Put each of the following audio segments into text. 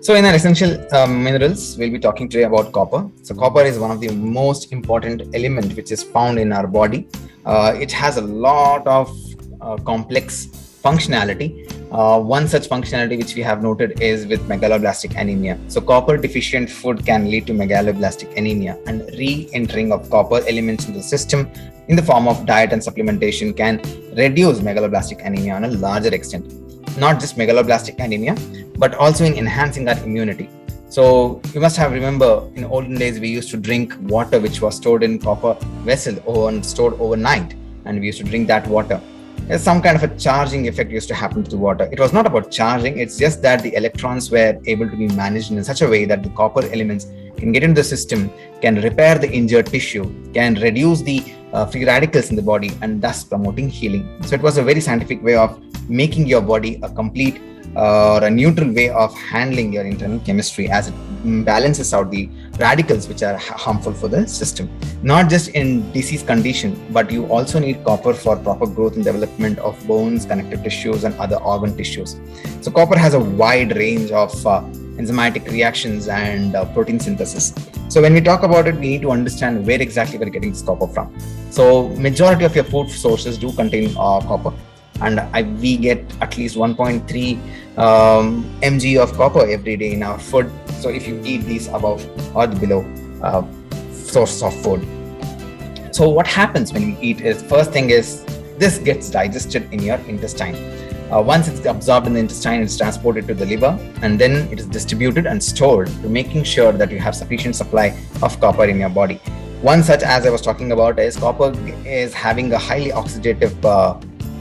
So in our essential minerals, we'll be talking today about copper. So copper is one of the most important element which is found in our body. It has a lot of complex functionality. One such functionality which we have noted is with megaloblastic anemia. So copper deficient food can lead to megaloblastic anemia, and re-entering of copper elements into the system in the form of diet and supplementation can reduce megaloblastic anemia on a larger extent. Not just megaloblastic anemia, but also in enhancing our immunity. So you must have remember in olden days we used to drink water which was stored in copper vessel and stored overnight, and we used to drink that water. There's some kind of a charging effect used to happen to the water. It was not about charging, it's just that the electrons were able to be managed in such a way that the copper elements can get into the system, can repair the injured tissue, can reduce the free radicals in the body, and thus promoting healing. So it was a very scientific way of making your body a complete or a neutral way of handling your internal chemistry as it balances out the radicals which are harmful for the system. Not just in disease condition, but you also need copper for proper growth and development of bones, connective tissues, and other organ tissues. So copper has a wide range of enzymatic reactions and protein synthesis. So when we talk about it, we need to understand where exactly we're getting this copper from. So majority of your food sources do contain copper, and we get at least 1.3 mg of copper every day in our food. So if you eat these above or below sources of food. So what happens when you eat is, first thing is, this gets digested in your intestine. Once it's absorbed in the intestine, it's transported to the liver, and then it is distributed and stored to making sure that you have sufficient supply of copper in your body. One such, as I was talking about, is copper is having a highly oxidative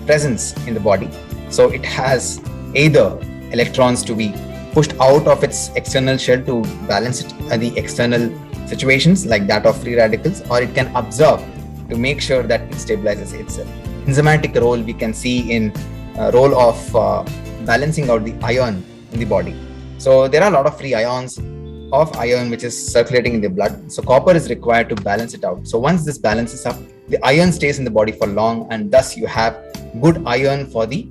presence in the body. So it has either electrons to be pushed out of its external shell to balance it at the external situations like that of free radicals, or it can absorb to make sure that it stabilizes itself. Enzymatic role we can see in role of balancing out the iron in the body. So there are a lot of free ions of iron which is circulating in the blood. So copper is required to balance it out. So once this balances up, the iron stays in the body for long, and thus you have good iron for the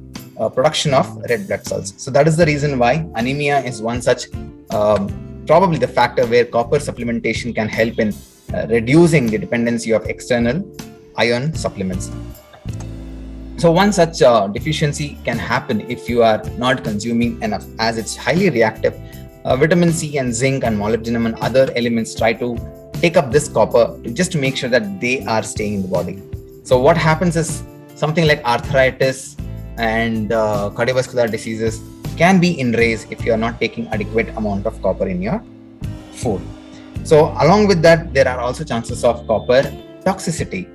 production of red blood cells. So that is the reason why anemia is one such probably the factor where copper supplementation can help in reducing the dependency of external iron supplements. So one such deficiency can happen if you are not consuming enough, as it's highly reactive. Vitamin C and zinc and molybdenum and other elements try to take up this copper just to make sure that they are staying in the body. So what happens is something like arthritis and cardiovascular diseases can be in rise if you are not taking adequate amount of copper in your food. So along with that, there are also chances of copper toxicity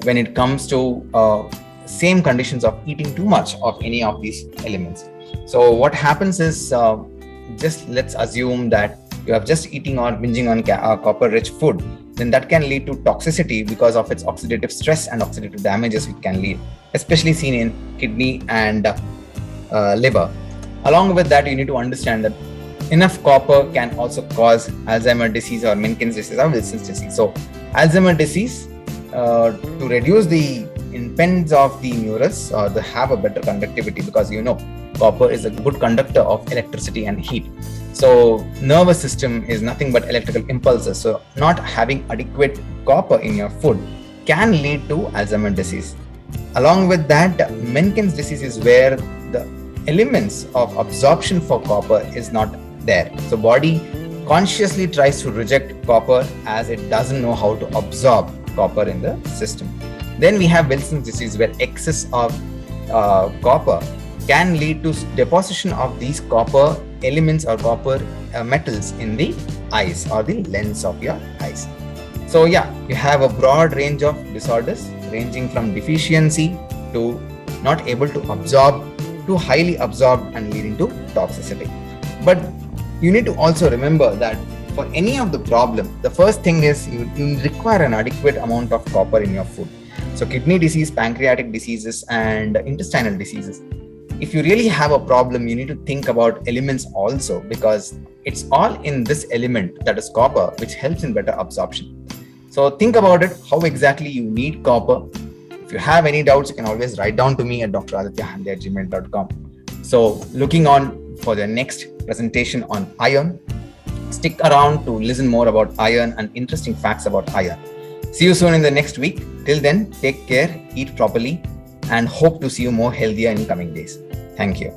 when it comes to same conditions of eating too much of any of these elements. So what happens is, just let's assume that you are just eating or binging on copper rich food, then that can lead to toxicity because of its oxidative stress and oxidative damages it can lead, especially seen in kidney and liver. Along with that, you need to understand that enough copper can also cause Alzheimer's disease or Menkes disease or Wilson's disease. So Alzheimer's disease, to reduce the impedance of the neurons or they have a better conductivity, because copper is a good conductor of electricity and heat. So nervous system is nothing but electrical impulses. So not having adequate copper in your food can lead to Alzheimer's disease. Along with that, Menkes disease is where the elements of absorption for copper is not there. So body consciously tries to reject copper as it doesn't know how to absorb copper in the system. Then we have Wilson's disease, where excess of copper can lead to deposition of these copper elements or copper metals in the eyes or the lens of your eyes. So you have a broad range of disorders ranging from deficiency to not able to absorb to highly absorbed and leading to toxicity. But you need to also remember that for any of the problem, the first thing is you require an adequate amount of copper in your food. So kidney disease, pancreatic diseases, and intestinal diseases. If you really have a problem, you need to think about elements also, because it's all in this element, that is copper, which helps in better absorption. So think about it, how exactly you need copper. If you have any doubts, you can always write down to me at dradityahandle@gmail.com. So looking on for their next presentation on iron. Stick around to listen more about iron and interesting facts about iron. See you soon in the next week. Till then, take care, eat properly, and hope to see you more healthier in coming days. Thank you.